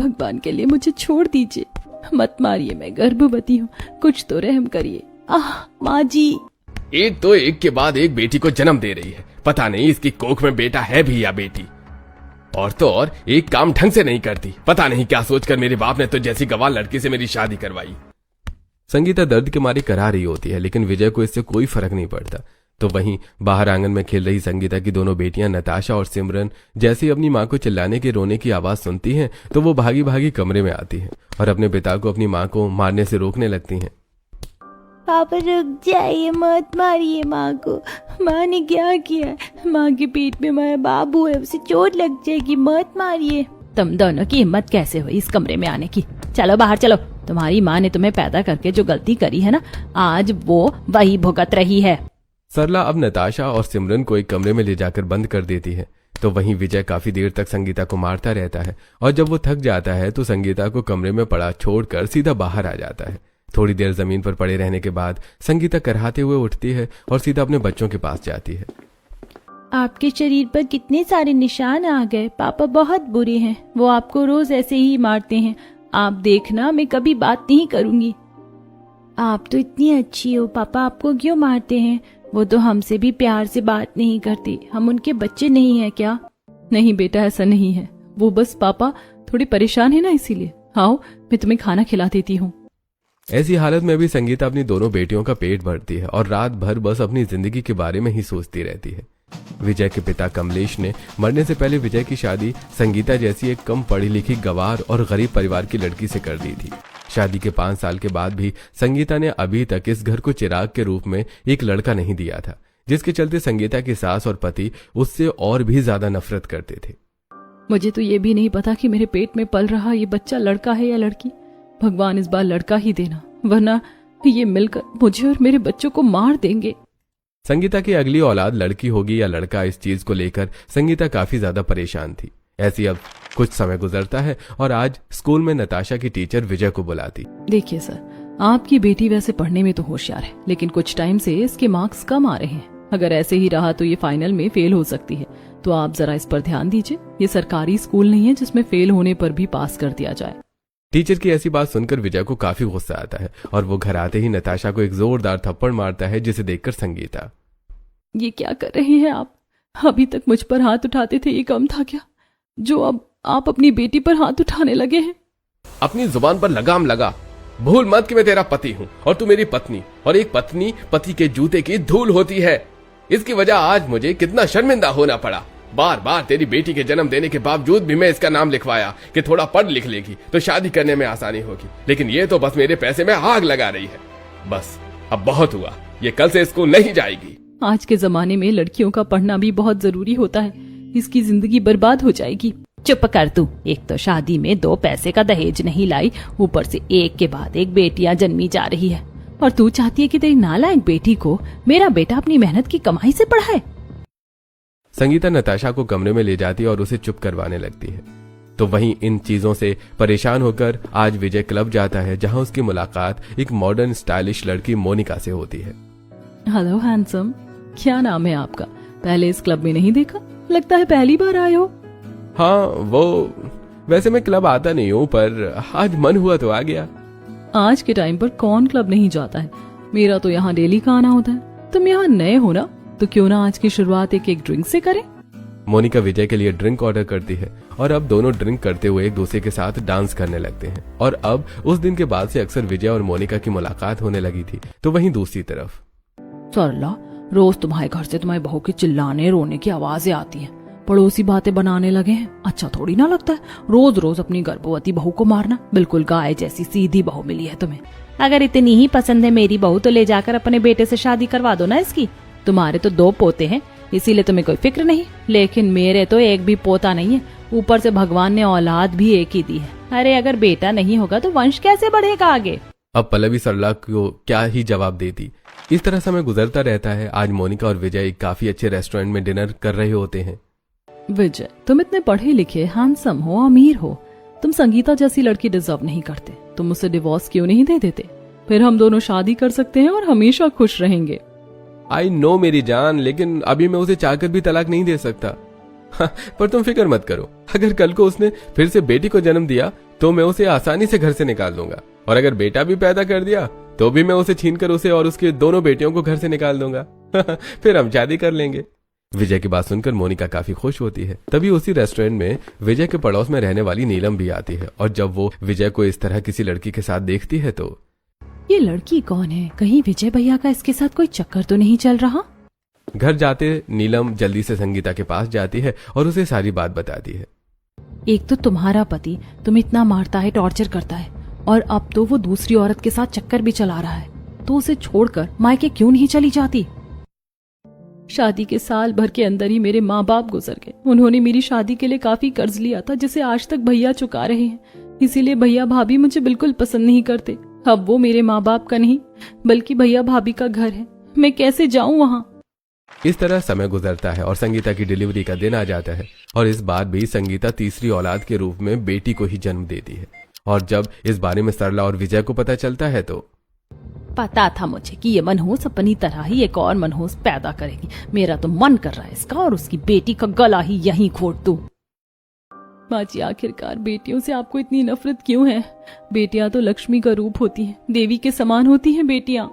भगवान के लिए मुझे छोड़ दीजिए, मत मारिए, मैं गर्भवती हूँ, कुछ तो रहम करिए। आह माँ जी। एक तो एक के बाद एक बेटी को जन्म दे रही है, पता नहीं इसकी कोख में बेटा है भी या बेटी। और तो और एक काम ढंग से नहीं करती, पता नहीं क्या सोचकर मेरे बाप ने तो जैसी गवार लड़की से मेरी शादी करवाई। संगीता दर्द के मारे करा रही होती है, लेकिन विजय को इससे कोई फर्क नहीं पड़ता। तो वहीं बाहर आंगन में खेल रही संगीता की दोनों बेटियां नताशा और सिमरन जैसे ही अपनी मां को चिल्लाने के रोने की आवाज सुनती हैं तो वो भागी भागी कमरे में आती हैं और अपने पिता को अपनी मां को मारने से रोकने लगती हैं। पापा रुक जाइए, मत मारिए माँ को, माँ ने क्या किया? माँ के पेट में हमारा बाबू है, उसे चोट लग जाएगी, मत मारिए। तुम दोनों की हिम्मत कैसे हुई इस कमरे में आने की? चलो बाहर चलो, तुम्हारी माँ ने तुम्हें पैदा करके जो गलती करी है ना, आज वो वही भुगत रही है। सरला अब नताशा और सिमरन को एक कमरे में ले जाकर बंद कर देती है। तो वहीं विजय काफी देर तक संगीता को मारता रहता है और जब वो थक जाता है तो संगीता को कमरे में पड़ा छोड़कर सीधा बाहर आ जाता है। थोड़ी देर जमीन पर पड़े रहने के बाद संगीता करहाते हुए उठती है और सीधा अपने बच्चों के पास जाती है। आपके शरीर पर कितने सारे निशान आ गए, पापा बहुत बुरे हैं, वो आपको रोज ऐसे ही मारते हैं, आप देखना मैं कभी बात नहीं करूंगी। आप तो इतनी अच्छी हो, पापा आपको क्यों मारते हैं? वो तो हमसे भी प्यार से बात नहीं करते, हम उनके बच्चे नहीं है क्या? नहीं बेटा, ऐसा नहीं है, वो बस पापा थोड़ी परेशान है ना, इसीलिए। आओ मैं तुम्हें खाना खिला देती हूँ। ऐसी हालत में भी संगीता अपनी दोनों बेटियों का पेट भरती है और रात भर बस अपनी जिंदगी के बारे में ही सोचती रहती है। विजय के पिता कमलेश ने मरने से पहले विजय की शादी संगीता जैसी एक कम पढ़ी लिखी गवार और गरीब परिवार की लड़की से कर दी थी। शादी के 5 साल के बाद भी संगीता ने अभी तक इस घर को चिराग के रूप में एक लड़का नहीं दिया था, जिसके चलते संगीता की सास और पति उससे और भी ज्यादा नफरत करते थे। मुझे तो ये भी नहीं पता कि मेरे पेट में पल रहा ये बच्चा लड़का है या लड़की। भगवान इस बार लड़का ही देना, वरना ये मिलकर मुझे और मेरे बच्चों को मार देंगे। संगीता की अगली औलाद लड़की होगी या लड़का, इस चीज को लेकर संगीता काफी ज्यादा परेशान थी। ऐसी अब कुछ समय गुजरता है और आज स्कूल में नताशा की टीचर विजय को बुलाती। देखिए सर, आपकी बेटी वैसे पढ़ने में तो होशियार है, लेकिन कुछ टाइम से इसके मार्क्स कम आ रहे हैं। अगर ऐसे ही रहा तो ये फाइनल में फेल हो सकती है, तो आप जरा इस पर ध्यान दीजिए। ये सरकारी स्कूल नहीं है जिसमें फेल होने पर भी पास कर दिया जाए। टीचर की ऐसी बात सुनकर विजय को काफी गुस्सा आता है और वो घर आते ही नताशा को एक जोरदार थप्पड़ मारता है, जिसे देखकर संगीता, ये क्या कर रहे हैं आप? अभी तक मुझ पर हाथ उठाते थे, ये कम था क्या जो अब आप अपनी बेटी पर हाथ उठाने लगे हैं? अपनी जुबान पर लगाम लगा, भूल मत कि मैं तेरा पति हूँ और तू मेरी पत्नी, और एक पत्नी पति के जूते की धूल होती है। इसकी वजह आज मुझे कितना शर्मिंदा होना पड़ा। बार बार तेरी बेटी के जन्म देने के बावजूद भी मैं इसका नाम लिखवाया कि थोड़ा पढ़ लिख लेगी तो शादी करने में आसानी होगी, लेकिन ये तो बस मेरे पैसे में आग लगा रही है। बस अब बहुत हुआ, ये कल से स्कूल नहीं जाएगी। आज के जमाने में लड़कियों का पढ़ना भी बहुत जरूरी होता है, इसकी जिंदगी बर्बाद हो जाएगी। चुप कर तू, एक तो शादी में 2 पैसे का दहेज नहीं लाई, ऊपर से एक के बाद एक बेटियां जन्मी जा रही है, और तू चाहती है कि तेरी नालायक बेटी को मेरा बेटा अपनी मेहनत की कमाई से पढ़ाए। संगीता नताशा को कमरे में ले जाती है और उसे चुप करवाने लगती है। तो वहीं इन चीजों से परेशान होकर आज विजय क्लब जाता है, जहां उसकी मुलाकात एक मॉडर्न स्टाइलिश लड़की मोनिका से होती है। हेलो हैंडसम, क्या नाम है आपका? पहले इस क्लब में नहीं देखा, लगता है पहली बार आए हो। हाँ, वो वैसे मैं क्लब आता नहीं हूँ, पर आज मन हुआ तो आ गया। आज के टाइम पर कौन क्लब नहीं जाता है? मेरा तो यहाँ डेली का आना होता है। तुम यहाँ नए हो ना, तो क्यों ना आज की शुरुआत एक ड्रिंक से करें? मोनिका विजय के लिए ड्रिंक ऑर्डर करती है और अब दोनों ड्रिंक करते हुए एक दूसरे के साथ डांस करने लगते हैं। और अब उस दिन के बाद से अक्सर विजय और मोनिका की मुलाकात होने लगी थी। तो वहीं दूसरी तरफ सरला, रोज तुम्हारे घर से तुम्हारी बहू के चिल्लाने रोने की आवाजें आती हैं। पड़ोसी बातें बनाने लगे हैं, अच्छा थोड़ी ना लगता है रोज रोज अपनी गर्भवती बहू को मारना। बिल्कुल गाय जैसी सीधी बहू मिली है तुम्हें। अगर इतनी ही पसंद है मेरी बहू तो ले जाकर अपने बेटे से शादी करवा दो ना इसकी। तुम्हारे तो 2 पोते हैं, इसीलिए तुम्हें कोई फिक्र नहीं, लेकिन मेरे तो एक भी पोता नहीं है। ऊपर से भगवान ने औलाद भी एक ही दी है। अरे अगर बेटा नहीं होगा तो वंश कैसे बढ़ेगा आगे? अब पल्लवी सरला को क्या ही जवाब देती। इस तरह समय गुजरता रहता है। आज मोनिका और विजय एक काफी अच्छे रेस्टोरेंट में डिनर कर रहे होते हैं। विजय, तुम इतने पढ़े लिखे, हैंडसम हो, अमीर हो, तुम संगीता जैसी लड़की डिजर्व नहीं करते। तुम उसे डिवोर्स क्यों नहीं दे देते? फिर हम दोनों शादी कर सकते हैं और हमेशा खुश रहेंगे। आई नो मेरी जान, लेकिन अभी मैं उसे चाहकर भी तलाक नहीं दे सकता। पर तुम फिक्र मत करो, अगर कल को उसने फिर से बेटी को जन्म दिया तो मैं उसे आसानी से घर से निकाल दूंगा, और अगर बेटा भी पैदा कर दिया तो भी मैं उसे छीनकर उसे और उसके दोनों बेटियों को घर से निकाल दूंगा। फिर हम शादी कर लेंगे। विजय की बात सुनकर मोनिका काफी खुश होती है। तभी उसी रेस्टोरेंट में विजय के पड़ोस में रहने वाली नीलम भी आती है, और जब वो विजय को इस तरह किसी लड़की के साथ देखती है तो ये लड़की कौन है? कहीं विजय भैया का इसके साथ कोई चक्कर तो नहीं चल रहा? घर जाते नीलम जल्दी से संगीता के पास जाती है और उसे सारी बात बताती है। एक तो तुम्हारा पति तुम्हें इतना मारता है, टॉर्चर करता है, और अब तो वो दूसरी औरत के साथ चक्कर भी चला रहा है, तो उसे छोड़कर मायके क्यों नहीं चली जाती? शादी के साल भर के अंदर ही मेरे माँ बाप गुजर गए। उन्होंने मेरी शादी के लिए काफी कर्ज लिया था, जिसे आज तक भैया चुका रहे हैं। इसीलिए भैया भाभी मुझे बिल्कुल पसंद नहीं करते। अब वो मेरे माँ बाप का नहीं बल्कि भैया भाभी का घर है। मैं कैसे जाऊं वहाँ? इस तरह समय गुजरता है और संगीता की डिलीवरी का दिन आ जाता है, और इस बार भी संगीता तीसरी औलाद के रूप में बेटी को ही जन्म देती है। और जब इस बारे में सरला और विजय को पता चलता है तो पता था मुझे कि ये मनहूस अपनी तरह ही एक और मनहूस पैदा करेगी। मेरा तो मन कर रहा है इसका और उसकी बेटी का गला ही यहीं घोट दूं। माँ जी, आखिरकार बेटियों से आपको इतनी नफरत क्यों है? बेटियां तो लक्ष्मी का रूप होती हैं, देवी के समान होती हैं बेटियां।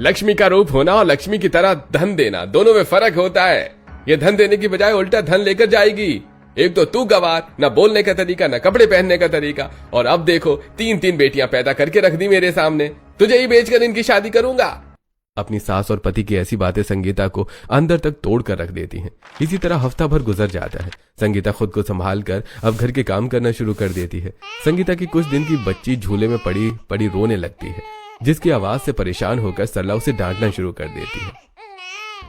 लक्ष्मी का रूप होना और लक्ष्मी की तरह धन देना, दोनों में फर्क होता है। ये धन देने की बजाय उल्टा धन लेकर जाएगी। एक तो तू गवार, न बोलने का तरीका, न कपड़े पहनने का तरीका, और अब देखो 3-3 बेटियां पैदा करके रख दी मेरे सामने। तुझे ही बेचकर इनकी शादी करूंगा। अपनी सास और पति की ऐसी बातें संगीता को अंदर तक तोड़ कर रख देती हैं। इसी तरह हफ्ता भर गुजर जाता है। संगीता खुद को संभाल कर अब घर के काम करना शुरू कर देती है। संगीता की कुछ दिन की बच्ची झूले में पड़ी पड़ी रोने लगती है, जिसकी आवाज से परेशान होकर सरला उसे डांटना शुरू कर देती है।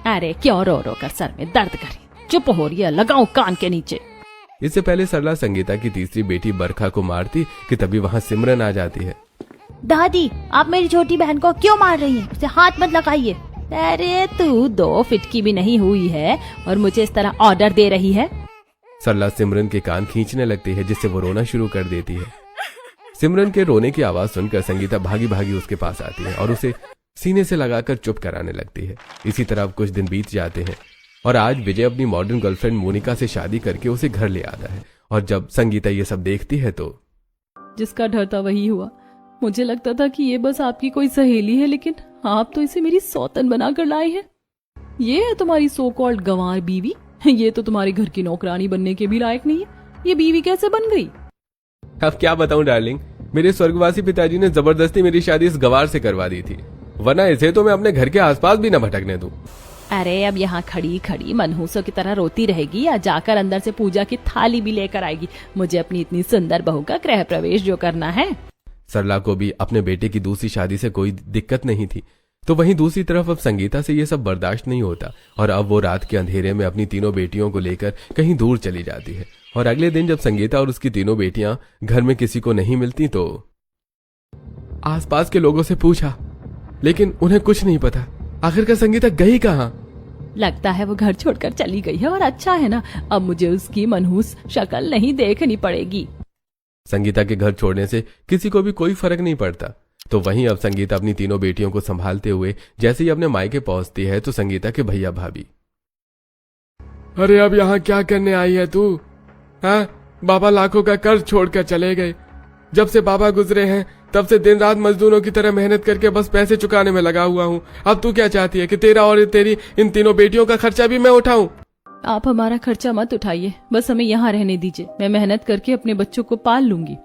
अरे क्यों रो रो कर सर में दर्द करी? चुप हो रही है, लगाओ कान के नीचे। इससे पहले सरला संगीता की तीसरी बेटी बरखा को मारती कि तभी वहां सिमरन आ जाती है। दादी, आप मेरी छोटी बहन को क्यों मार रही हैं? उसे हाथ मत लगाइए। अरे तू 2 फीट की भी नहीं हुई है और मुझे इस तरह ऑर्डर दे रही है? सरला सिमरन के कान खींचने लगती है, जिससे वो रोना शुरू कर देती है। सिमरन के रोने की आवाज सुनकर संगीता भागी भागी उसके पास आती है और उसे सीने से लगाकर चुप कराने लगती है। इसी तरह कुछ दिन बीत जाते हैं और आज विजय अपनी मॉडर्न गर्लफ्रेंड मोनिका से शादी करके उसे घर ले आता है। और जब संगीता ये सब देखती है तो जिसका डर था वही हुआ। मुझे लगता था कि ये बस आपकी कोई सहेली है, लेकिन आप तो इसे मेरी सौतन बनाकर लाए हैं। ये है तुम्हारी सो कॉल्ड गंवार बीवी। ये तो तुम्हारे घर की नौकरानी बनने के भी लायक नहीं है। ये बीवी कैसे बन गई? अब क्या बताऊं डार्लिंग, मेरे स्वर्गवासी पिताजी ने जबरदस्ती मेरी शादी इस गवार से करवा दी थी, वरना इसे तो मैं अपने घर के आसपास भी न भटकने दूं। अरे अब यहाँ खड़ी खड़ी मनहूसों की तरह रोती रहेगी या जाकर अंदर से पूजा की थाली भी लेकर आएगी? मुझे अपनी इतनी सुंदर बहू का गृह प्रवेश जो करना है। सरला को भी अपने बेटे की दूसरी शादी से कोई दिक्कत नहीं थी, तो वहीं दूसरी तरफ अब संगीता से ये सब बर्दाश्त नहीं होता और अब वो रात के अंधेरे में अपनी तीनों बेटियों को लेकर कहीं दूर चली जाती है। और अगले दिन जब संगीता और उसकी तीनों बेटियां घर में किसी को नहीं मिलती तो आसपास के लोगों से पूछा, लेकिन उन्हें कुछ नहीं पता आखिरकार संगीता गई कहाँ। लगता है वो घर छोड़कर चली गई है, और अच्छा है ना, अब मुझे उसकी मनहूस शक्ल नहीं देखनी पड़ेगी। संगीता के घर छोड़ने से किसी को भी कोई फर्क नहीं पड़ता। तो वहीं अब संगीता अपनी तीनों बेटियों को संभालते हुए जैसे ही अपने मायके पहुंचती है तो संगीता के भैया भाभी, अरे अब यहाँ क्या करने आई है तू? हाँ, बाबा लाखों का कर्ज छोड़कर चले गए। जब से बाबा गुजरे हैं तब से दिन रात मजदूरों की तरह मेहनत करके बस पैसे चुकाने में लगा हुआ हूँ। अब तू क्या चाहती है कि तेरा और तेरी इन तीनों बेटियों का खर्चा भी मैं उठाऊं? आप हमारा खर्चा मत उठाइए, बस हमें यहाँ रहने दीजिए। मैं मेहनत करके अपने बच्चों को पाल लूंगी।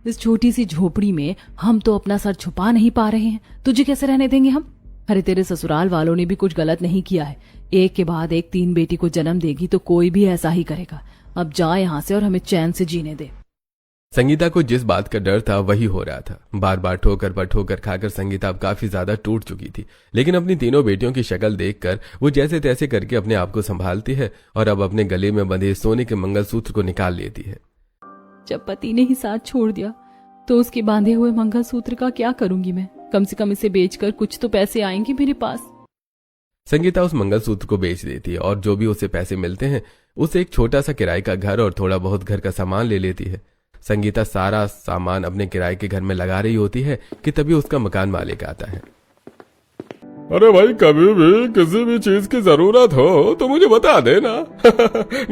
इस छोटी सी झोपड़ी में हम तो अपना सर छुपा नहीं पा रहे हैं, तुझे कैसे रहने देंगे हम? अरे तेरे ससुराल वालों ने भी कुछ गलत नहीं किया है। एक के बाद एक 3 बेटी को जन्म देगी तो कोई भी ऐसा ही करेगा। अब जा यहाँ से और हमें चैन से जीने दे। संगीता को जिस बात का डर था वही हो रहा था। बार बार ठोकर पर ठोकर खाकर संगीता अब काफी ज्यादा टूट चुकी थी, लेकिन अपनी तीनों बेटियों की शक्ल देखकर वो जैसे तैसे करके अपने आप को संभालती है और अब अपने गले में बंधे सोने के मंगलसूत्र को निकाल लेती है। जब पति ने ही साथ छोड़ दिया तो उसके बांधे हुए मंगलसूत्र का क्या करूंगी मैं? कम से कम इसे बेचकर कुछ तो पैसे आएंगे मेरे पास। संगीता उस मंगलसूत्र को बेच देती है और जो भी उसे पैसे मिलते हैं उसे एक छोटा सा किराए का घर और थोड़ा बहुत घर का सामान ले लेती है। संगीता सारा सामान अपने किराए के घर में लगा रही होती है कि तभी उसका मकान मालिक आता है। अरे भाई, कभी भी किसी भी चीज की जरूरत हो तो मुझे बता देना।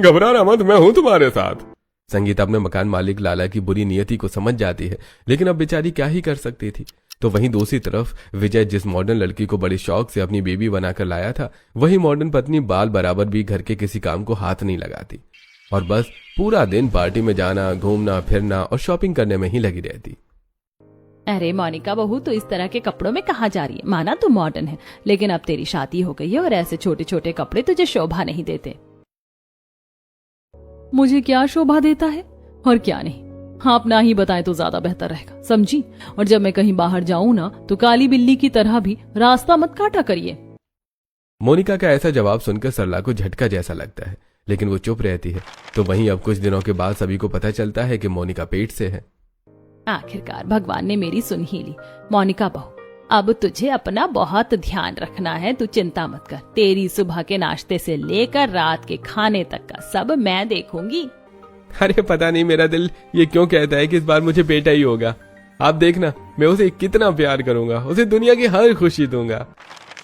घबराना मत, मैं हूं तुम्हारे साथ। संगीता अपने मकान मालिक लाला की बुरी नियति को समझ जाती है, लेकिन अब बेचारी क्या ही कर सकती थी। तो वहीं दूसरी तरफ विजय जिस मॉडर्न लड़की को बड़े शौक से अपनी बेबी बनाकर लाया था, वही मॉडर्न पत्नी बाल बराबर भी घर के किसी काम को हाथ नहीं लगाती और बस पूरा दिन पार्टी में जाना, घूमना फिरना और शॉपिंग करने में ही लगी रहती। अरे मोनिका बहू, तो इस तरह के कपड़ों में कहाँ जा रही है? माना तू मॉडर्न है, लेकिन अब तेरी शादी हो गई है और ऐसे छोटे छोटे कपड़े तुझे शोभा नहीं देते। मुझे क्या शोभा देता है और क्या नहीं, आप ना ही बताएं तो ज्यादा बेहतर रहेगा, समझी? और जब मैं कहीं बाहर जाऊं ना तो काली बिल्ली की तरह भी रास्ता मत काटा करिए। मोनिका का ऐसा जवाब सुनकर सरला को झटका जैसा लगता है, लेकिन वो चुप रहती है। तो वहीं अब कुछ दिनों के बाद सभी को पता चलता है कि मोनिका पेट से है। आखिरकार भगवान ने मेरी सुन ही ली। मोनिका बहू, अब तुझे अपना बहुत ध्यान रखना है, तू चिंता मत कर। तेरी सुबह के नाश्ते से लेकर रात के खाने तक का सब मैं देखूंगी। अरे पता नहीं मेरा दिल ये क्यों कहता है कि इस बार मुझे बेटा ही होगा। आप देखना मैं उसे कितना प्यार करूंगा, उसे दुनिया की हर खुशी दूंगा।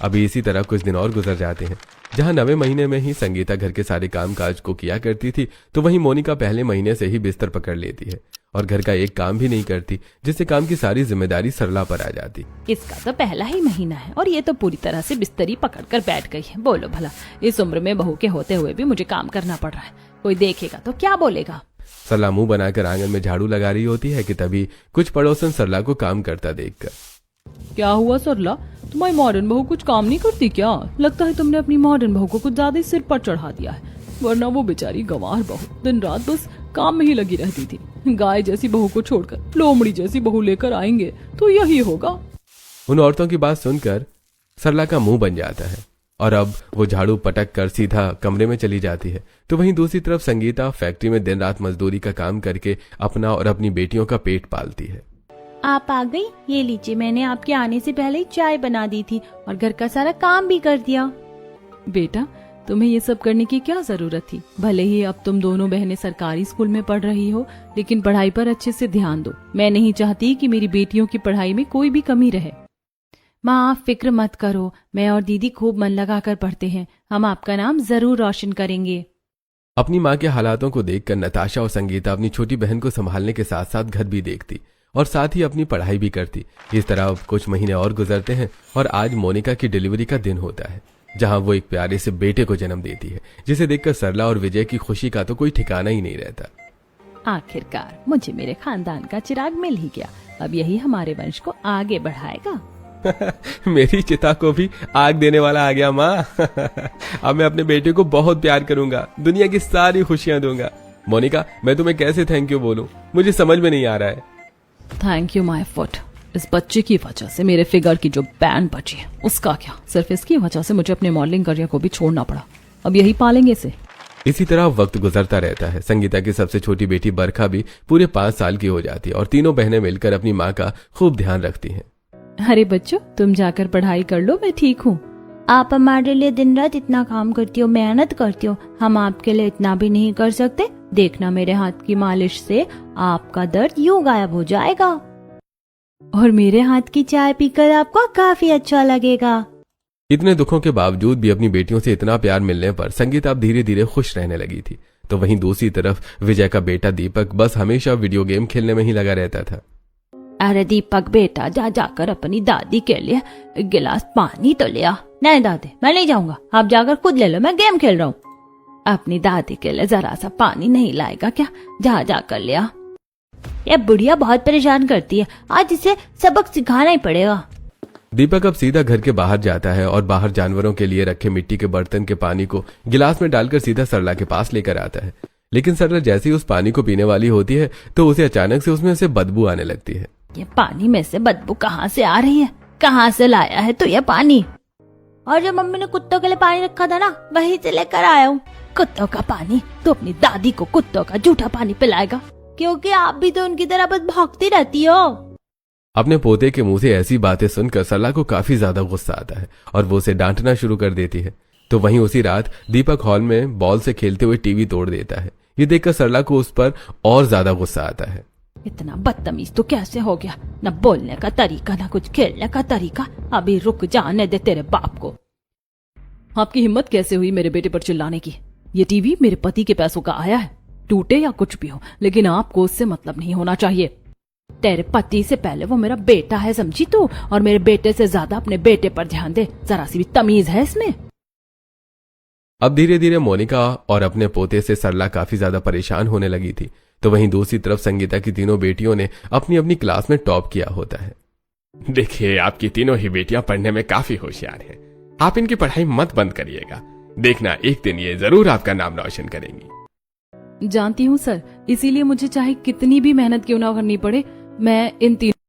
अभी इसी तरह कुछ दिन और गुजर जाते हैं। जहां 9वें महीने में ही संगीता घर के सारे काम काज को किया करती थी, तो वहीं मोनिका पहले महीने से ही बिस्तर पकड़ लेती है और घर का एक काम भी नहीं करती, जिससे काम की सारी जिम्मेदारी सरला पर आ जाती। इसका तो पहला ही महीना है और ये तो पूरी तरह से बिस्तरी पकड़कर बैठ गई है। बोलो भला, इस उम्र में बहू के होते हुए भी मुझे काम करना पड़ रहा है, कोई देखेगा तो क्या बोलेगा? सरला मुंह बनाकर आंगन में झाड़ू लगा रही होती है कि तभी कुछ पड़ोसन सरला को काम करता देखकर, क्या हुआ सरला, तुम्हारी मॉडर्न बहू कुछ काम नहीं करती क्या? लगता है तुमने अपनी मॉडर्न बहू को कुछ ज्यादा ही सिर पर चढ़ा दिया है, वरना वो बेचारी गंवार बहू दिन रात बस काम में ही लगी रहती थी। गाय जैसी बहू को छोड़कर लोमड़ी जैसी बहू लेकर आएंगे तो यही होगा। उन औरतों की बात सुनकर सरला का मुंह बन जाता है और अब वो झाड़ू पटक कर सीधा कमरे में चली जाती है। तो वहीं दूसरी तरफ संगीता फैक्ट्री में दिन रात मजदूरी का काम करके अपना और अपनी बेटियों का पेट पालती है। आप आ गई? ये लीजिए, मैंने आपके आने से पहले ही चाय बना दी थी और घर का सारा काम भी कर दिया। बेटा, तुम्हें ये सब करने की क्या जरूरत थी? भले ही अब तुम दोनों बहनें सरकारी स्कूल में पढ़ रही हो, लेकिन पढ़ाई पर अच्छे से ध्यान दो। मैं नहीं चाहती कि मेरी बेटियों की पढ़ाई में कोई भी कमी रहे। माँ, आप फिक्र मत करो, मैं और दीदी खूब मन लगाकर पढ़ते हैं, हम आपका नाम जरूर रोशन करेंगे। अपनी माँ के हालातों को देखकर नताशा और संगीता अपनी छोटी बहन को संभालने के साथ साथ घर भी देखती और साथ ही अपनी पढ़ाई भी करती। इस तरह अब कुछ महीने और गुजरते हैं और आज मोनिका की डिलीवरी का दिन होता है, जहां वो एक प्यारे से बेटे को जन्म देती है, जिसे देखकर सरला और विजय की खुशी का तो कोई ठिकाना ही नहीं रहता। आखिरकार मुझे मेरे खानदान का चिराग मिल ही गया, अब यही हमारे वंश को आगे बढ़ाएगा। मेरी चिता को भी आग देने वाला आ गया माँ। अब मैं अपने बेटे को बहुत प्यार करूंगा, दुनिया की सारी खुशियां दूंगा। मोनिका, मैं तुम्हें कैसे थैंक यू बोलूं, मुझे समझ में नहीं आ रहा है। Thank you my foot. इस बच्चे की वजह से मेरे फिगर की जो बैंड बची है उसका क्या, सिर्फ इसकी वजह से मुझे अपने मॉडलिंग करियर को भी छोड़ना पड़ा। अब यही पालेंगे इसे। इसी तरह वक्त गुजरता रहता है। संगीता की सबसे छोटी बेटी बरखा भी पूरे 5 साल की हो जाती है और तीनों बहनें मिलकर अपनी माँ का खूब ध्यान रखती हैं। अरे बच्चों, तुम जाकर पढ़ाई कर लो, मैं ठीक हूँ। आप हमारे लिए दिन रात इतना काम करती हो, मेहनत करती हो, हम आपके लिए इतना भी नहीं कर सकते? देखना, मेरे हाथ की मालिश से आपका दर्द यूं गायब हो जाएगा और मेरे हाथ की चाय पीकर आपको काफी अच्छा लगेगा। इतने दुखों के बावजूद भी अपनी बेटियों से इतना प्यार मिलने पर संगीता अब धीरे धीरे खुश रहने लगी थी। तो वहीं दूसरी तरफ विजय का बेटा दीपक बस हमेशा वीडियो गेम खेलने में ही लगा रहता था। अरे दीपक बेटा, जा जाकर अपनी दादी के लिए एक गिलास पानी तो ले आ। नहीं दादी, मैं नहीं जाऊंगा, आप जाकर खुद ले लो, मैं गेम खेल रहा हूँ। अपनी दादी के लिए जरा सा पानी नहीं लाएगा क्या? जा जाकर ले आ। ये बुढ़िया बहुत परेशान करती है, आज इसे सबक सिखाना ही पड़ेगा। दीपक अब सीधा घर के बाहर जाता है और बाहर जानवरों के लिए रखे मिट्टी के बर्तन के पानी को गिलास में डालकर सीधा सरला के पास लेकर आता है। लेकिन सरला जैसे ही उस पानी को पीने वाली होती है तो उसे अचानक से उसमें से बदबू आने लगती है। ये पानी में से बदबू कहाँ से आ रही है? कहाँ से लाया है तो ये पानी? और जो मम्मी ने कुत्तों के लिए पानी रखा था ना, वहीं से लेकर आया हूँ। कुत्तों का पानी? तो अपनी दादी को कुत्तों का झूठा पानी पिलाएगा, क्योंकि आप भी तो उनकी तरह बस भौंकती रहती हो। अपने पोते के मुंह से ऐसी बातें सुनकर सरला को काफी ज्यादा गुस्सा आता है और वो उसे डांटना शुरू कर देती है। तो वहीं उसी रात दीपक हॉल में बॉल से खेलते हुए टीवी तोड़ देता है। ये देखकर सरला को उस पर और ज्यादा गुस्सा आता है। इतना बदतमीज तो कैसे हो गया? न बोलने का तरीका, न कुछ खेलने का तरीका। अभी रुक जाने दे तेरे बाप को। आपकी हिम्मत कैसे हुई मेरे बेटे पर चिल्लाने की? ये टीवी मेरे पति के पैसों का आया है। टूटे या कुछ भी हो, लेकिन आपको उससे मतलब नहीं होना चाहिए। तेरे पति से पहले वो मेरा बेटा है, समझी तू? और मेरे बेटे से ज्यादा अपने बेटे पर ध्यान दे। जरा सी भी तमीज है इसमें? अब धीरे धीरे मोनिका और अपने पोते से सरला काफी ज्यादा परेशान होने लगी थी। तो वहीं दूसरी तरफ संगीता की तीनों बेटियों ने अपनी अपनी क्लास में टॉप किया होता है। देखिए, आपकी तीनों ही बेटियां पढ़ने में काफी होशियार हैं। आप इनकी पढ़ाई मत बंद करिएगा, देखना एक दिन ये जरूर आपका नाम रोशन करेंगी। जानती हूँ सर, इसीलिए मुझे चाहे कितनी भी मेहनत क्यों ना करनी पड़े, मैं इन तीनों